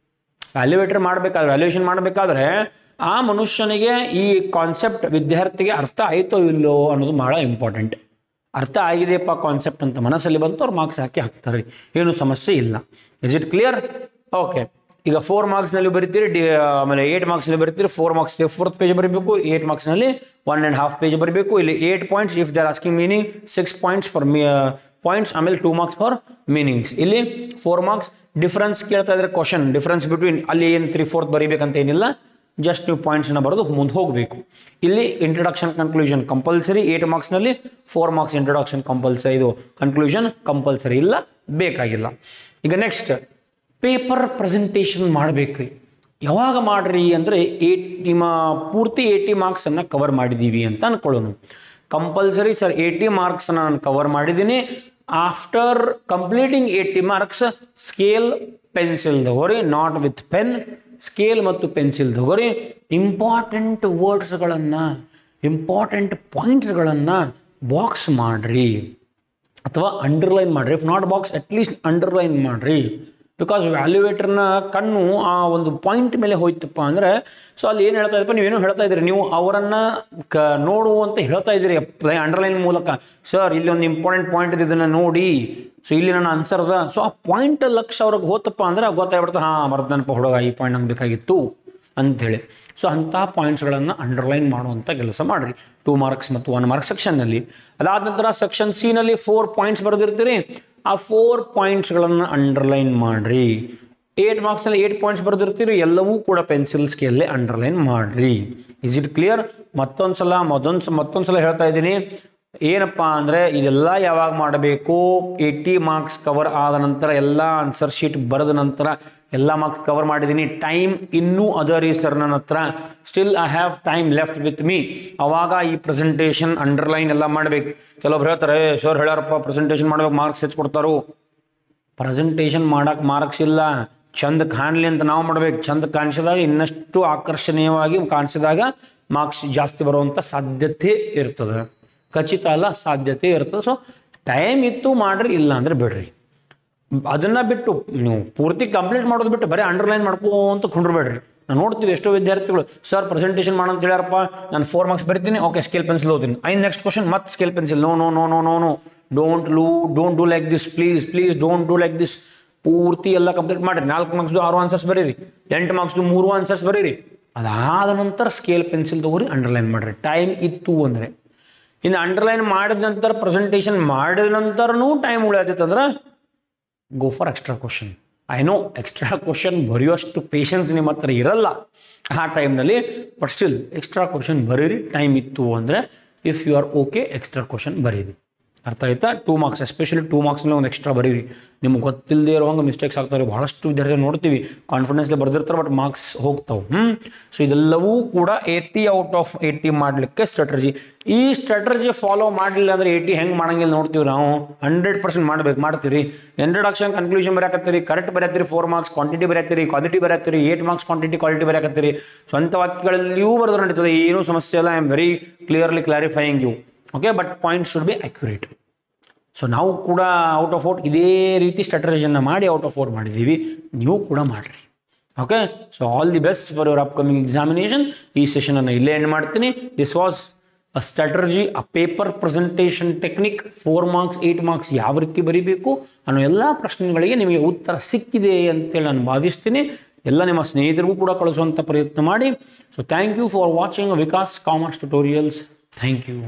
ವ್ಯಾಲ್ಯುವೇಟರ್ ಮಾಡಬೇಕಾದ್ರೆ, ವ್ಯಾಲ್ಯೂಯೇಷನ್ ಮಾಡಬೇಕಾದ್ರೆ ಆ ಮನುಷ್ಯನಿಗೆ ಈ ಕಾನ್ಸೆಪ್ಟ್ ವಿದ್ಯಾರ್ಥಿಗೆ ಅರ್ಥ ಆಯಿತೋ ಇಲ್ಲೋ ಅನ್ನೋದು ಭಾಳ ಇಂಪಾರ್ಟೆಂಟ್. ಅರ್ಥ ಆಗಿದೆಯಪ್ಪ ಕಾನ್ಸೆಪ್ಟ್ ಅಂತ ಮನಸ್ಸಲ್ಲಿ ಬಂತು, ಅವ್ರು ಮಾರ್ಕ್ಸ್ ಹಾಕ್ತಾರೆ, ಏನು ಸಮಸ್ಯೆ ಇಲ್ಲ. Is it clear? ಓಕೆ, ಈಗ 4 ಮಾರ್ಕ್ಸ್ನಲ್ಲಿ ಬರೀತೀರಿ, ಆಮೇಲೆ 8 ಮಾರ್ಕ್ಸ್ನಲ್ಲಿ ಬರೀತೀರಿ. 4 ಮಾರ್ಕ್ಸ್ 4th ಪೇಜ್ ಬರೀಬೇಕು, 8 ಮಾರ್ಕ್ಸ್ನಲ್ಲಿ 1.5 ಪೇಜ್ ಬರೀಬೇಕು. ಇಲ್ಲಿ 8 points if they are asking meaning, 6 points for points, ಆಮೇಲೆ 2 ಮಾರ್ಕ್ಸ್ ಫಾರ್ ಮೀನಿಂಗ್ಸ್. ಇಲ್ಲಿ 4 ಮಾರ್ಕ್ಸ್. ಡಿಫ್ರೆನ್ಸ್ ಕೇಳ್ತಾ ಇದ್ರೆ ಕ್ವಶನ್, ಡಿಫ್ರೆನ್ಸ್ ಬಿಟ್ವೀನ್ ಅಲ್ಲಿ ಏನು 3/4 ಬರೀಬೇಕಂತ ಏನಿಲ್ಲ, ಜಸ್ಟ್ ನೀವು ಪಾಯಿಂಟ್ಸನ್ನು ಬರೆದು ಮುಂದೆ ಹೋಗಬೇಕು. ಇಲ್ಲಿ introduction conclusion compulsory, 8 ಮಾರ್ಕ್ಸ್ನಲ್ಲಿ 4 marks introduction compulsory, ಇದು ಕನ್ಕ್ಲೂಷನ್ ಕಂಪಲ್ಸರಿ ಇಲ್ಲ, ಬೇಕಾಗಿಲ್ಲ. ಈಗ ನೆಕ್ಸ್ಟ್ ಪೇಪರ್ ಪ್ರೆಸೆಂಟೇಷನ್ ಮಾಡಬೇಕ್ರಿ. ಯಾವಾಗ ಮಾಡ್ರಿ ಅಂದರೆ ನಿಮ್ಮ ಪೂರ್ತಿ 80 ಮಾರ್ಕ್ಸನ್ನು ಕವರ್ ಮಾಡಿದ್ದೀವಿ ಅಂತ ಅನ್ಕೊಳ್ಳೋಣ. ಕಂಪಲ್ಸರಿ ಸರ್ 80 ಮಾರ್ಕ್ಸನ್ನು ನಾನು ಕವರ್ ಮಾಡಿದ್ದೀನಿ. After completing 80 marks scale pencil ತಗೋರಿ, ನಾಟ್ ವಿತ್ ಪೆನ್, ಸ್ಕೇಲ್ ಮತ್ತು ಪೆನ್ಸಿಲ್ ತಗೋರಿ. ಇಂಪಾರ್ಟೆಂಟ್ ವರ್ಡ್ಸ್ಗಳನ್ನು, ಇಂಪಾರ್ಟೆಂಟ್ ಪಾಯಿಂಟ್ಸ್ಗಳನ್ನು ಬಾಕ್ಸ್ ಮಾಡಿರಿ ಅಥವಾ ಅಂಡರ್ಲೈನ್ ಮಾಡಿರಿ. If not box at least underline ಮಾಡಿರಿ. ಬಿಕಾಸ್ ವ್ಯಾಲ್ಯುವೇಟರ್ನ ಕಣ್ಣು ಆ ಒಂದು ಪಾಯಿಂಟ್ ಮೇಲೆ ಹೋಯ್ತಪ್ಪ ಅಂದರೆ, ಸೊ ಅಲ್ಲಿ ಏನು ಹೇಳ್ತಾ ಇದ್ದಪ್ಪ, ನೀವೇನು ಹೇಳ್ತಾ ಇದ್ದೀರಿ, ನೀವು ಅವರನ್ನು ನೋಡು ಅಂತ ಹೇಳ್ತಾ ಇದ್ದೀರಿ ಅಂಡರ್ಲೈನ್ ಮೂಲಕ. ಸರ್ ಇಲ್ಲಿ ಒಂದು ಇಂಪಾರ್ಟೆಂಟ್ ಪಾಯಿಂಟ್ ಇದೆ, ಇದನ್ನು ನೋಡಿ, ಸೊ ಇಲ್ಲಿ ನನ್ನ ಆನ್ಸರ್ ಅದ. ಸೊ ಆ ಪಾಯಿಂಟ್ ಲಕ್ಷ ಅವ್ರಿಗೆ ಹೋತಪ್ಪ ಅಂದರೆ ಗೊತ್ತಾಗ್ಬಿಡ್ತಾ, ಹಾಂ ಬರ್ದನಪ್ಪ ಹುಡುಗ, ಈ ಪಾಯಿಂಟ್ ನಂಗೆ ಬೇಕಾಗಿತ್ತು ಅಂಥೇಳಿ. ಸೊ ಅಂಥ ಪಾಯಿಂಟ್ಸ್ಗಳನ್ನು ಅಂಡರ್ಲೈನ್ ಮಾಡುವಂಥ ಕೆಲಸ ಮಾಡಿರಿ 2 ಮಾರ್ಕ್ಸ್ ಮತ್ತು 1 ಮಾರ್ಕ್ಸ್ ಸೆಕ್ಷನ್ನಲ್ಲಿ. ಅದಾದ ನಂತರ ಸೆಕ್ಷನ್ ಸಿನಲ್ಲಿ 4 ಪಾಯಿಂಟ್ಸ್ ಬರೆದಿರ್ತೀರಿ, ಆ 4 ಪಾಯಿಂಟ್ಸ್ಗಳನ್ನು ಅಂಡರ್ಲೈನ್ ಮಾಡಿರಿ. 8 ಮಾರ್ಕ್ಸ್ನಲ್ಲಿ 8 ಪಾಯಿಂಟ್ಸ್ ಬರೆದಿರ್ತೀರಿ, ಎಲ್ಲವೂ ಕೂಡ ಪೆನ್ಸಿಲ್ ಸ್ಕೇಲಲ್ಲಿ ಅಂಡರ್ಲೈನ್ ಮಾಡಿರಿ. Is it clear? ಮತ್ತೊಂದು ಸಲ ಹೇಳ್ತಾ ಇದ್ದೀನಿ, ಏನಪ್ಪ ಅಂದರೆ ಇದೆಲ್ಲ ಯಾವಾಗ ಮಾಡಬೇಕು, 80 ಮಾರ್ಕ್ಸ್ ಕವರ್ ಆದ ನಂತರ, ಎಲ್ಲ ಆನ್ಸರ್ ಶೀಟ್ ಬರೆದ ನಂತರ, ಎಲ್ಲ ಮಾರ್ಕ್ಸ್ ಕವರ್ ಮಾಡಿದ್ದೀನಿ, ಟೈಮ್ ಇನ್ನೂ ಅದರಿ ಸರ್ ನನ್ನ ಹತ್ರ, still I have time left with me. ಅವಾಗ ಈ ಪ್ರೆಸೆಂಟೇಷನ್ ಅಂಡರ್ಲೈನ್ ಎಲ್ಲ ಮಾಡಬೇಕು. ಕೆಲವೊಬ್ರು ಹೇಳ್ತಾರೆ, ಸರ್ ಹೇಳ್ಯಾರಪ್ಪ ಪ್ರೆಸೆಂಟೇಷನ್ ಮಾಡ್ಬೇಕು, ಮಾರ್ಕ್ಸ್ ಹೆಚ್ಚು ಕೊಡ್ತಾರೋ. ಪ್ರೆಸೆಂಟೇಷನ್ ಮಾಡೋಕೆ ಮಾರ್ಕ್ಸ್ ಇಲ್ಲ, ಚಂದ ಕಾಣಲಿ ಅಂತ ನಾವು ಮಾಡಬೇಕು. ಚಂದ ಕಾಣಿಸಿದಾಗ, ಇನ್ನಷ್ಟು ಆಕರ್ಷಣೀಯವಾಗಿ ಕಾಣಿಸಿದಾಗ ಮಾರ್ಕ್ಸ್ ಜಾಸ್ತಿ ಬರುವಂಥ ಸಾಧ್ಯತೆ ಇರ್ತದೆ. ಖಚಿತ ಅಲ್ಲ, ಸಾಧ್ಯತೆ ಇರ್ತದೆ. ಸೊ ಟೈಮ್ ಇತ್ತು ಮಾಡ್ರಿ, ಇಲ್ಲ ಅಂದರೆ ಬಿಡ್ರಿ. ಅದನ್ನು ಬಿಟ್ಟು ನೀವು ಪೂರ್ತಿ ಕಂಪ್ಲೀಟ್ ಮಾಡೋದು ಬಿಟ್ಟು ಬರೀ ಅಂಡರ್ಲೈನ್ ಮಾಡ್ಕೊಂತ ಕುಂಡ್ರಬೇಡ್ರಿ. ನಾನು ನೋಡ್ತೀವಿ ಎಷ್ಟೋ ವಿದ್ಯಾರ್ಥಿಗಳು, ಸರ್ ಪ್ರೆಸೆಂಟೇಷನ್ ಮಾಡೋಂತ ಹೇಳ್ಯಾರಪ್ಪ, ನಾನು 4 ಮಾರ್ಕ್ಸ್ ಬರಿತೀನಿ, ಓಕೆ ಸ್ಕೇಲ್ ಪೆನ್ಸಿಲ್ ಓದ್ತೀನಿ, ನೆಕ್ಸ್ಟ್ ಕ್ವಶನ್ ಮತ್ತೆ scale pencil. No no no no no no don't do like this, please don't do like this. ಪೂರ್ತಿ ಎಲ್ಲ ಕಂಪ್ಲೀಟ್ ಮಾಡಿರಿ. 4 ಮಾರ್ಕ್ಸ್ದು 6 ಆನ್ಸರ್ಸ್ ಬರೀರಿ, 8 ಮಾರ್ಕ್ಸ್ದು 3 ಆನ್ಸರ್ಸ್ ಬರೀರಿ. ಅದಾದ ನಂತರ ಸ್ಕೇಲ್ ಪೆನ್ಸಿಲ್ ತೊಗೊರಿ, ಅಂಡರ್ಲೈನ್ ಮಾಡಿರಿ ಟೈಮ್ ಇತ್ತು ಅಂದರೆ. ಇನ್ನು ಅಂಡರ್ಲೈನ್ ಮಾಡಿದ ನಂತರ ಪ್ರೆಸೆಂಟೇಷನ್ ಮಾಡಿದ ನಂತರನೂ ಟೈಮ್ ಉಳಿಯತ್ತಂದ್ರೆ go for extra question. I know extra question ಬರೆಯುವಷ್ಟು ಪೇಷನ್ಸ್ ನಿಮ್ಮ ಹತ್ರ ಇರಲ್ಲ ಆ ಟೈಮ್ನಲ್ಲಿ, ಬಟ್ ಸ್ಟಿಲ್ ಎಕ್ಸ್ಟ್ರಾ ಕ್ವಶನ್ ಬರೀರಿ ಟೈಮ್ ಇತ್ತು ಅಂದರೆ. If you are okay extra question ಬರೀರಿ. ಅರ್ಥ ಆಯ್ತಾ? 2 ಮಾರ್ಕ್ಸ್ ಎಸ್ಪೆಷಲಿ 2 ಮಾರ್ಕ್ಸ್ನಲ್ಲಿ ಒಂದು ಎಕ್ಸ್ಟ್ರಾ ಬರೀರಿ. ನಿಮ್ಗೆ ಗೊತ್ತಿಲ್ಲದೆ ಇರುವಂಗೆ ಮಿಸ್ಟೇಕ್ಸ್ ಆಗ್ತಾರೆ. ಭಾಳಷ್ಟು ವಿದ್ಯಾರ್ಥಿ ನೋಡ್ತೀವಿ ಕಾನ್ಫಿಡೆನ್ಸ್ಲಿ ಬರ್ದಿರ್ತಾರೆ, ಬಟ್ ಮಾರ್ಕ್ಸ್ ಹೋಗ್ತಾವೆ. ಸೊ ಇದೆಲ್ಲವೂ ಕೂಡ 80 ಔಟ್ ಆಫ್ 80 ಮಾಡಲಿಕ್ಕೆ ಸ್ಟ್ರಾಟಜಿ. ಈ ಸ್ಟ್ರಾಟಜಿ ಫಾಲೋ ಮಾಡಲಿಲ್ಲ ಅಂದರೆ 80 ಹೆಂಗೆ ಮಾಡಂಗಿಲ್ಲ ನೋಡ್ತೀವಿ ನಾವು. 100% ಮಾಡ್ತೀವಿ. ಇಂಟ್ರಡಕ್ಷನ್ ಕನ್ಕ್ಲೂಷನ್ ಬರೆಯಕತ್ತೀರಿ, ಕರೆಕ್ಟ್ ಬರೆಯತ್ತೀರಿ, 4 ಮಾರ್ಕ್ಸ್ ಕ್ವಾಂಟಿಟಿ ಬರೆಯತ್ತೀರಿ, ಕ್ವಾಲಿಟಿ ಬರೆಯತ್ತೀರಿ, 8 ಮಾರ್ಕ್ಸ್ ಕ್ವಾಲಿಟಿ ಬರೆಯಕತ್ತೀರಿ. ಸ್ವಂತ ವಾಕ್ಯಗಳಲ್ಲಿಯೂ ಬರೆದ್ರೆ ನಡೀತದೆ, ಏನೂ ಸಮಸ್ಯೆ ಇಲ್ಲ. I am very clearly clarifying you. Okay, but point should be accurate. So ನಾವು ಕೂಡ ಔಟ್ ಆಫ್ ಔಟ್ ಇದೇ ರೀತಿ ಸ್ಟ್ರಾಟಜಿಯನ್ನು ಮಾಡಿ ಔಟ್ ಆಫ್ ಔಟ್ ಮಾಡಿದ್ದೀವಿ, ನೀವು ಕೂಡ ಮಾಡಿರಿ. Okay, so all the best for your upcoming examination. ಈ ಸೆಷನನ್ನು ಇಲ್ಲೇ ಎಂಡ್ ಮಾಡ್ತೀನಿ. This was a strategy, a paper presentation technique. 4 marks 8 marks ಯಾವ ರೀತಿ ಬರೀಬೇಕು ಅನ್ನೋ ಎಲ್ಲ ಪ್ರಶ್ನೆಗಳಿಗೆ ನಿಮಗೆ ಉತ್ತರ ಸಿಕ್ಕಿದೆ ಅಂತೇಳಿ ನಾನು ಭಾವಿಸ್ತೀನಿ. ಎಲ್ಲ ನಿಮ್ಮ ಸ್ನೇಹಿತರಿಗೂ ಕೂಡ ಕಳಿಸುವಂಥ ಪ್ರಯತ್ನ ಮಾಡಿ. So thank you for watching Vikas commerce tutorials. Thank you.